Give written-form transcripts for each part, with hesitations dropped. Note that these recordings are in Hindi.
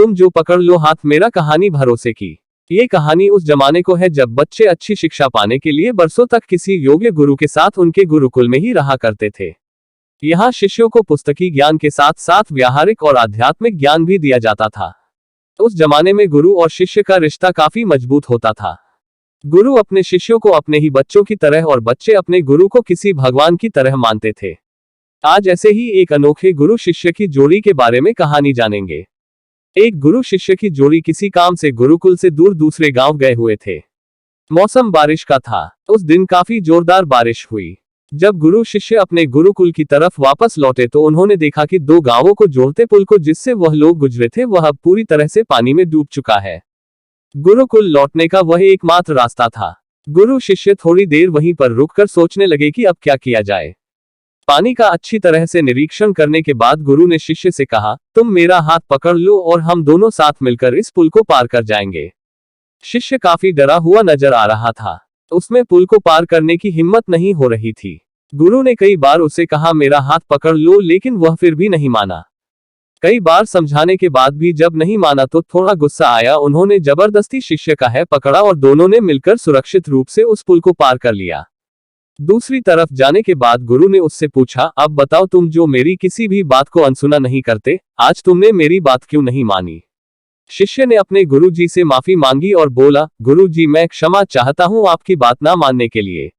तुम जो पकड़ लो हाथ मेरा कहानी भरोसे की। ये कहानी उस जमाने को है जब बच्चे अच्छी शिक्षा पाने के लिए बरसों तक किसी योग्य गुरु के साथ उनके गुरुकुल में ही रहा करते थे। यहाँ शिष्यों को पुस्तकी ज्ञान के साथ साथ व्यावहारिक और आध्यात्मिक ज्ञान भी दिया जाता था। उस जमाने में गुरु और शिष्य का रिश्ता काफी मजबूत होता था। गुरु अपने शिष्यों को अपने ही बच्चों की तरह और बच्चे अपने गुरु को किसी भगवान की तरह मानते थे। आज ऐसे ही एक अनोखे गुरु शिष्य की जोड़ी के बारे में कहानी जानेंगे। एक गुरु शिष्य की जोड़ी किसी काम से गुरुकुल से दूर दूसरे गांव गए हुए थे। मौसम बारिश का था। उस दिन काफी जोरदार बारिश हुई। जब गुरु शिष्य अपने गुरुकुल की तरफ वापस लौटे तो उन्होंने देखा कि दो गांवों को जोड़ते पुल को जिससे वह लोग गुजरे थे वह अब पूरी तरह से पानी में डूब चुका है। गुरुकुल लौटने का वह एकमात्र रास्ता था। गुरु शिष्य थोड़ी देर वहीं पर रुककर सोचने लगे कि अब क्या किया जाए। पानी का अच्छी तरह से निरीक्षण करने के बाद गुरु ने शिष्य से कहा, तुम मेरा हाथ पकड़ लो और हम दोनों साथ मिलकर इस पुल को पार कर जाएंगे। शिष्य काफी डरा हुआ नजर आ रहा था। उसमें पुल को पार करने की हिम्मत नहीं हो रही थी। गुरु ने कई बार उसे कहा मेरा हाथ पकड़ लो, लेकिन वह फिर भी नहीं माना। कई बार समझाने के बाद भी जब नहीं माना तो थोड़ा गुस्सा आया। उन्होंने जबरदस्ती शिष्य का हाथ पकड़ा और दोनों ने मिलकर सुरक्षित रूप से उस पुल को पार कर लिया। दूसरी तरफ जाने के बाद गुरु ने उससे पूछा, अब बताओ तुम जो मेरी किसी भी बात को अनसुना नहीं करते, आज तुमने मेरी बात क्यों नहीं मानी। शिष्य ने अपने गुरु जी से माफी मांगी और बोला, गुरु जी मैं क्षमा चाहता हूँ आपकी बात ना मानने के लिए,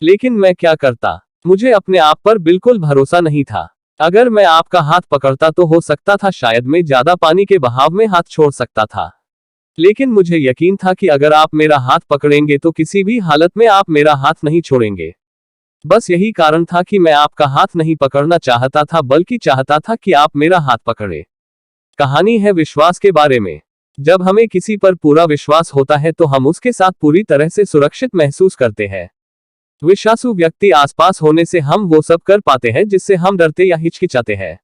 लेकिन मैं क्या करता, मुझे अपने आप पर बिल्कुल भरोसा नहीं था। अगर मैं आपका हाथ पकड़ता तो हो सकता था शायद मैं ज्यादा पानी के बहाव में हाथ छोड़ सकता था, लेकिन मुझे यकीन था कि अगर आप मेरा हाथ पकड़ेंगे तो किसी भी हालत में आप मेरा हाथ नहीं छोड़ेंगे। बस यही कारण था कि मैं आपका हाथ नहीं पकड़ना चाहता था, बल्कि चाहता था कि आप मेरा हाथ पकड़े। कहानी है विश्वास के बारे में। जब हमें किसी पर पूरा विश्वास होता है तो हम उसके साथ पूरी तरह से सुरक्षित महसूस करते हैं। विश्वासु व्यक्ति आसपास होने से हम वो सब कर पाते हैं जिससे हम डरते या हिचकिचाते हैं।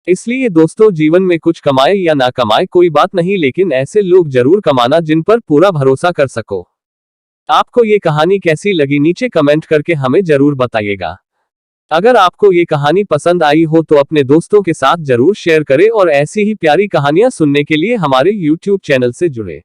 इसलिए दोस्तों, जीवन में कुछ कमाए या ना कमाए कोई बात नहीं, लेकिन ऐसे लोग जरूर कमाना जिन पर पूरा भरोसा कर सको। आपको ये कहानी कैसी लगी नीचे कमेंट करके हमें जरूर बताइएगा। अगर आपको ये कहानी पसंद आई हो तो अपने दोस्तों के साथ जरूर शेयर करें और ऐसी ही प्यारी कहानियां सुनने के लिए हमारे YouTube चैनल से जुड़े।